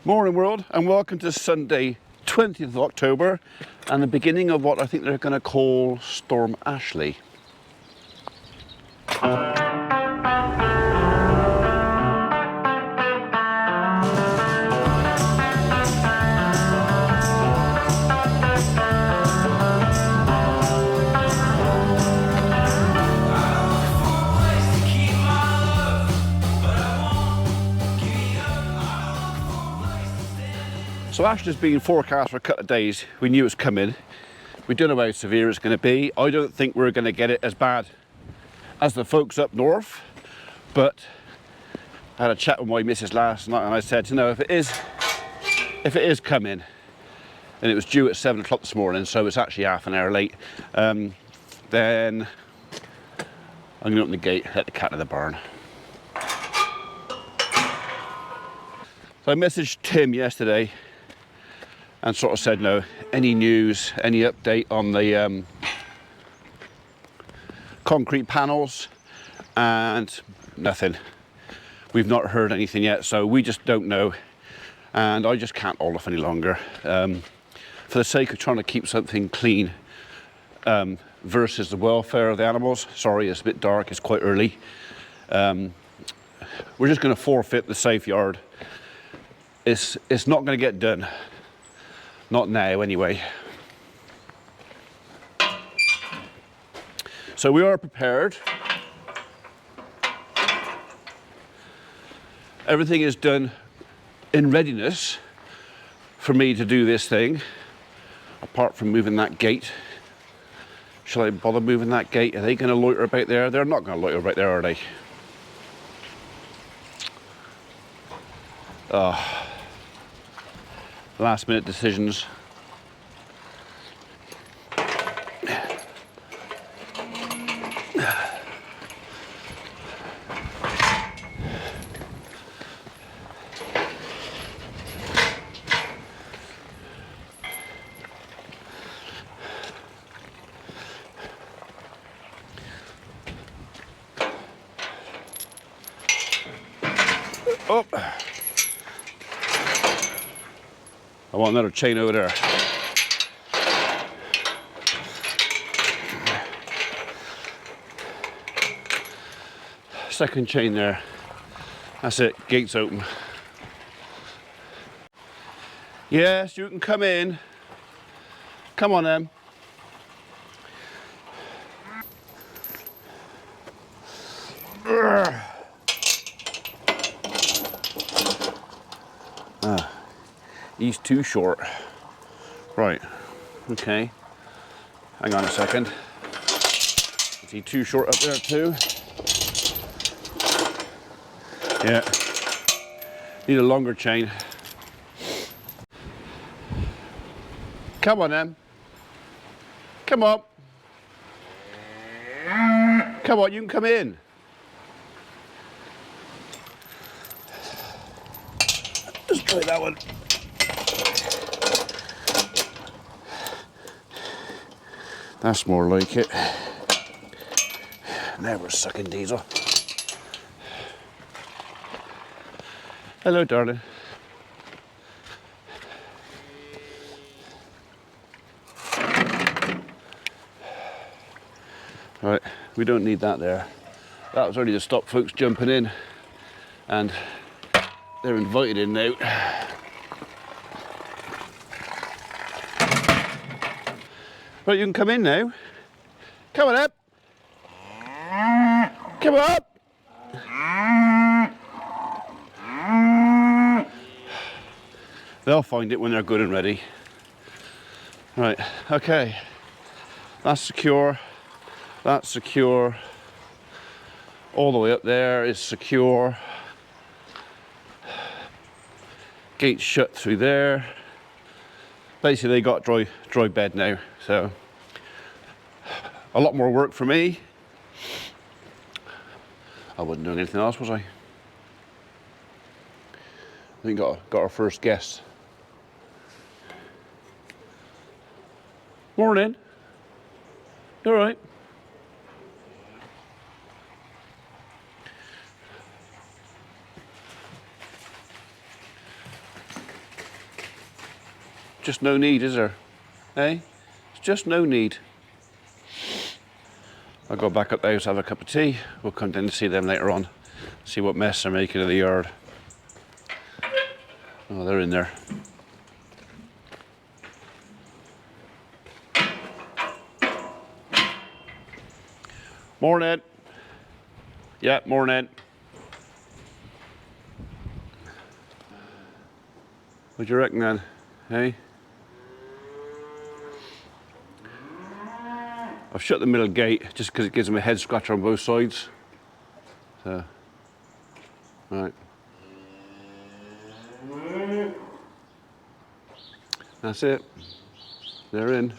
Morning world, and welcome to Sunday 20th of October and the beginning of what I think they're going to call Storm Ashley. So Ashley's been forecast for a couple of days. We knew it was coming. We don't know how severe it's going to be. I don't think we're going to get it as bad as the folks up north, but I had a chat with my missus last night and I said, you know, if it is coming, and it was due at 7 o'clock this morning, so it's actually half an hour late, then I'm going to open the gate, let the cat in the barn. So I messaged Tim yesterday and sort of said, no, any news, any update on the concrete panels, and nothing. We've not heard anything yet, so we just don't know, and I just can't hold off any longer. For the sake of trying to keep something clean versus the welfare of the animals. Sorry, it's a bit dark, it's quite early. We're just going to forfeit the safe yard. It's not going to get done. Not now, anyway. So we are prepared. Everything is done in readiness for me to do this thing, apart from moving that gate. Shall I bother moving that gate? Are they going to loiter about there? They're not going to loiter about there, are they? Last minute decisions. Oh. I want another chain over there. Second chain there. That's it, gate's open. Yes, you can come in. Come on, Em. He's too short. Right, okay. Hang on a second. Is he too short up there too? Yeah. Need a longer chain. Come on, Em. Come on. Come on, you can come in. Let's try that one. That's more like it. Now we're sucking diesel. Hello, darling. Right, we don't need that there. That was only to stop folks jumping in, and they're invited in now. Right, you can come in now. Come on up. Come up. They'll find it when they're good and ready. Right, okay. That's secure. That's secure. All the way up there is secure. Gate's shut through there. Basically, they got dry bed now, so a lot more work for me. I wasn't doing anything else, was I? I think got our first guest. Morning. You all right? Just no need, is there? Eh? It's just no need. I'll go back up there to have a cup of tea. We'll come down and see them later on. See what mess they're making of the yard. Oh, they're in there. Morning. Yeah, morning. What do you reckon then? Hey? I've shut the middle gate just because it gives them a head scratcher on both sides. So, right. That's it. They're in.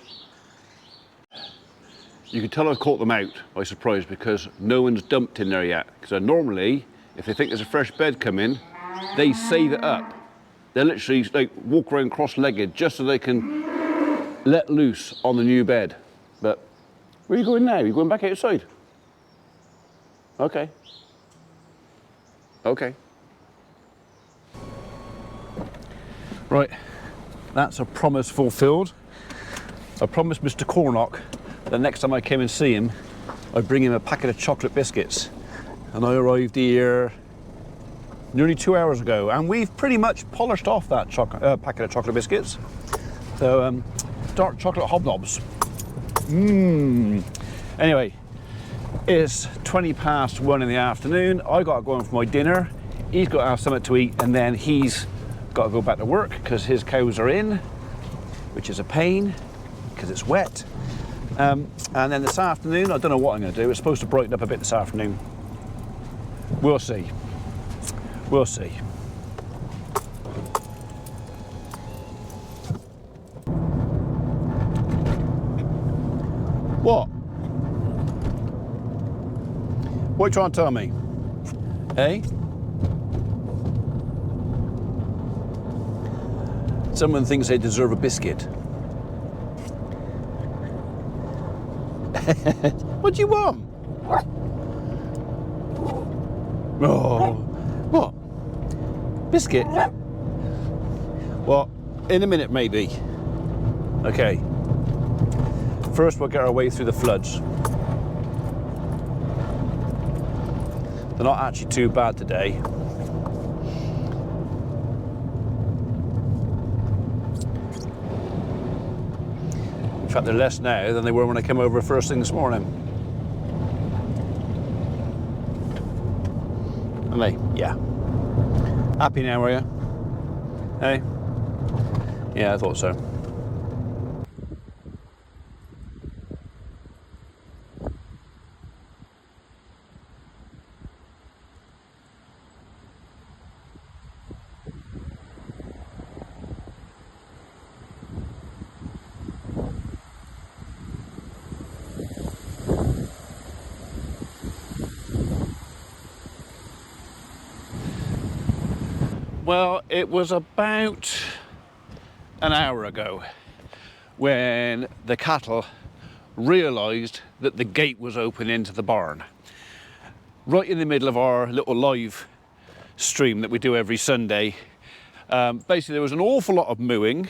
You can tell I've caught them out by surprise because no one's dumped in there yet. So normally, if they think there's a fresh bed coming, they save it up. They literally like walk around cross-legged just so they can let loose on the new bed. But where are you going now? Are you going back outside? Okay. Okay. Right, that's a promise fulfilled. I promised Mr. Cornock the next time I came and see him, I'd bring him a packet of chocolate biscuits. And I arrived here nearly 2 hours ago, and we've pretty much polished off that packet of chocolate biscuits. So, dark chocolate hobnobs. Anyway, it's 1:20 in the afternoon. I got to go in for my dinner. He's got to have something to eat, and then he's got to go back to work because his cows are in, which is a pain because it's wet. And then this afternoon, I don't know what I'm going to do. It's supposed to brighten up a bit this afternoon. We'll see. We'll see. What? What are you trying to tell me? Hey? Someone thinks they deserve a biscuit. What do you want? Oh, what? Biscuit? Well, in a minute maybe. Okay. First we'll get our way through the floods. They're not actually too bad today. In fact, they're less now than they were when I came over first thing this morning. And they, yeah. Happy now, are you? Hey? Yeah, I thought so. Well, it was about an hour ago when the cattle realised that the gate was open into the barn. Right in the middle of our little live stream that we do every Sunday. Basically, there was an awful lot of mooing,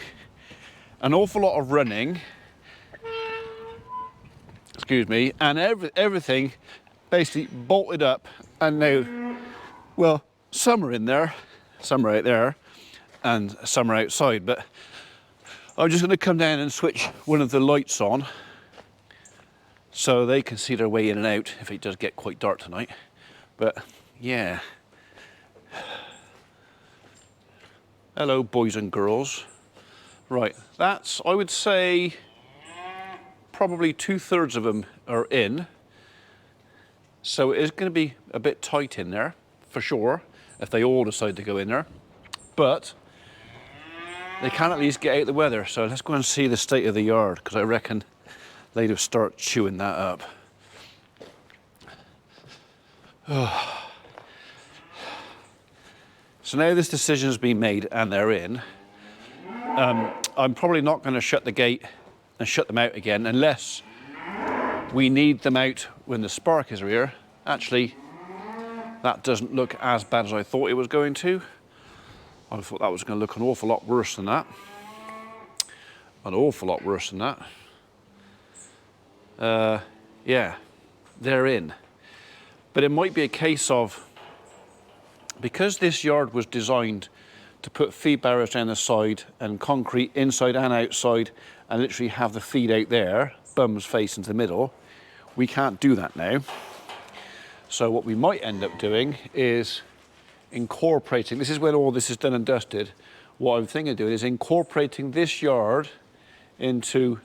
an awful lot of running, excuse me, and everything basically bolted up, and now, well, some are in there, some are out there, and some are outside. But I'm just going to come down and switch one of the lights on so they can see their way in and out if it does get quite dark tonight. But yeah, hello boys and girls. Right, that's, I would say, probably 2/3 of them are in, so it is going to be a bit tight in there for sure if they all decide to go in there, but they can at least get out the weather. So let's go and see the state of the yard, because I reckon they'd have start chewing that up. Oh. So now this decision's been made and they're in, I'm probably not going to shut the gate and shut them out again unless we need them out when the spark is here. Actually, that doesn't look as bad as I thought it was going to. I thought that was going to look an awful lot worse than that. an awful lot worse than that. Yeah, they're in. But it might be a case of, because this yard was designed to put feed barriers down the side and concrete inside and outside and literally have the feed out there, bums face into the middle, we can't do that now. So what we might end up doing is incorporating, this is when all this is done and dusted, what I'm thinking of doing is incorporating this yard into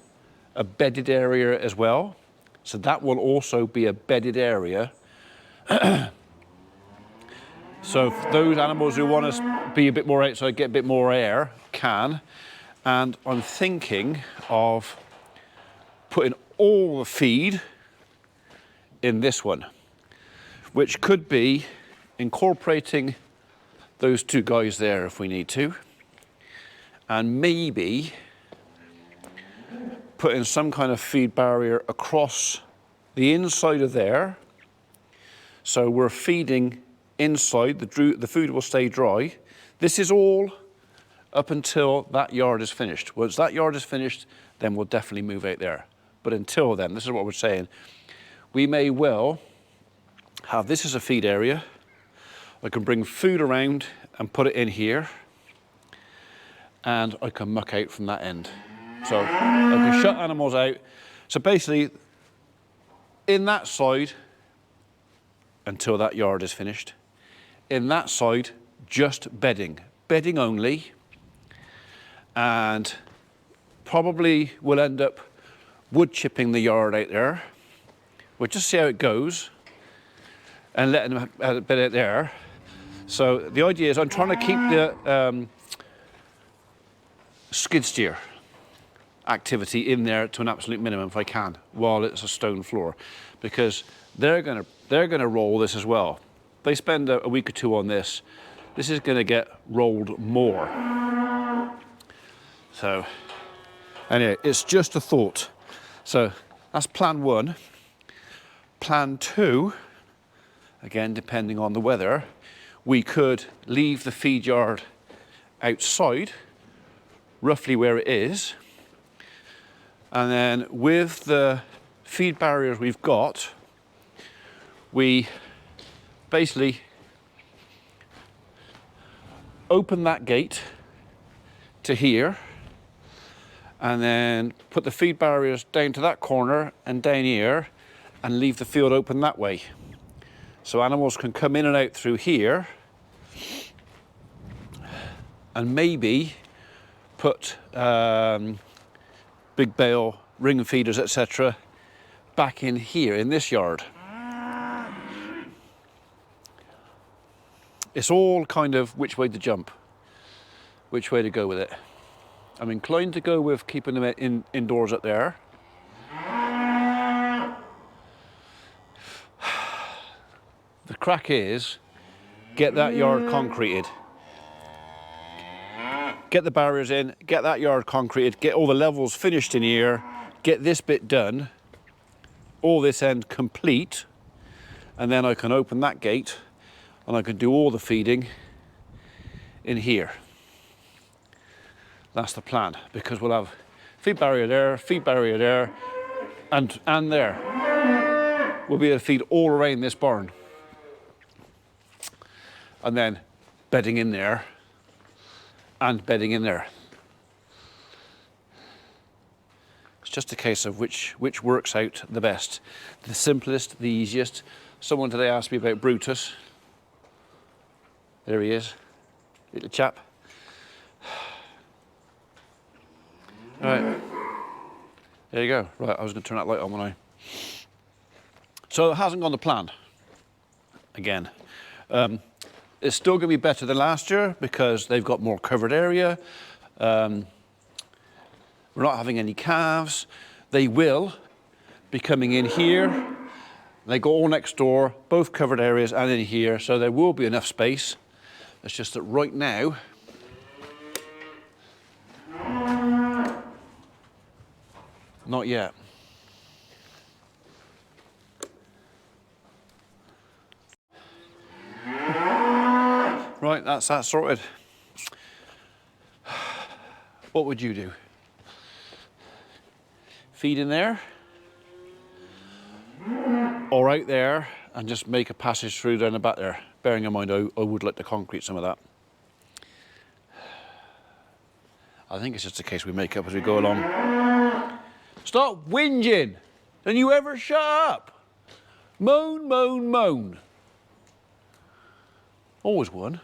a bedded area as well. So that will also be a bedded area. So for those animals who want to be a bit more outside, get a bit more air, can. And I'm thinking of putting all the feed in this one, which could be incorporating those two guys there if we need to, and maybe putting some kind of feed barrier across the inside of there, so we're feeding inside, the food will stay dry. This is all up until that yard is finished. Once that yard is finished, then we'll definitely move out there. But until then, this is what we're saying, we may well have this as a feed area. I can bring food around and put it in here, and I can muck out from that end. So I can shut animals out. So basically, in that side, until that yard is finished. In that side, just bedding only, and probably we'll end up wood chipping the yard out there. We'll just see how it goes and letting them have a bit out there. So the idea is I'm trying to keep the skid steer activity in there to an absolute minimum if I can, while it's a stone floor, because they're gonna roll this as well. They spend a week or two on this. This is gonna get rolled more. So anyway, it's just a thought. So that's plan one. Plan two, again, depending on the weather, we could leave the feed yard outside, roughly where it is. And then with the feed barriers we've got, we basically open that gate to here, and then put the feed barriers down to that corner and down here, and leave the field open that way. So animals can come in and out through here, and maybe put big bale ring feeders, etc., back in here in this yard. It's all kind of which way to jump, which way to go with it. I'm inclined to go with keeping them indoors up there. The crack is, get that yard concreted. Get the barriers in, get that yard concreted, get all the levels finished in here, get this bit done, all this end complete, and then I can open that gate and I can do all the feeding in here. That's the plan, because we'll have feed barrier there, and there. We'll be able to feed all around this barn. And then bedding in there and bedding in there. It's just a case of which works out the best. The simplest, the easiest. Someone today asked me about Brutus. There he is, little chap. Right, there you go. Right, I was going to turn that light on when I... So it hasn't gone to plan, again. It's still going to be better than last year because they've got more covered area. We're not having any calves. They will be coming in here. They go all next door, both covered areas and in here, so there will be enough space. It's just that right now, not yet. Right, that's that sorted. What would you do? feed in there, or out there, and just make a passage through down the back there. Bearing in mind, I would like to concrete some of that. I think it's just a case we make up as we go along. Stop whinging! Don't you ever shut up! Moan, moan, moan. Always one.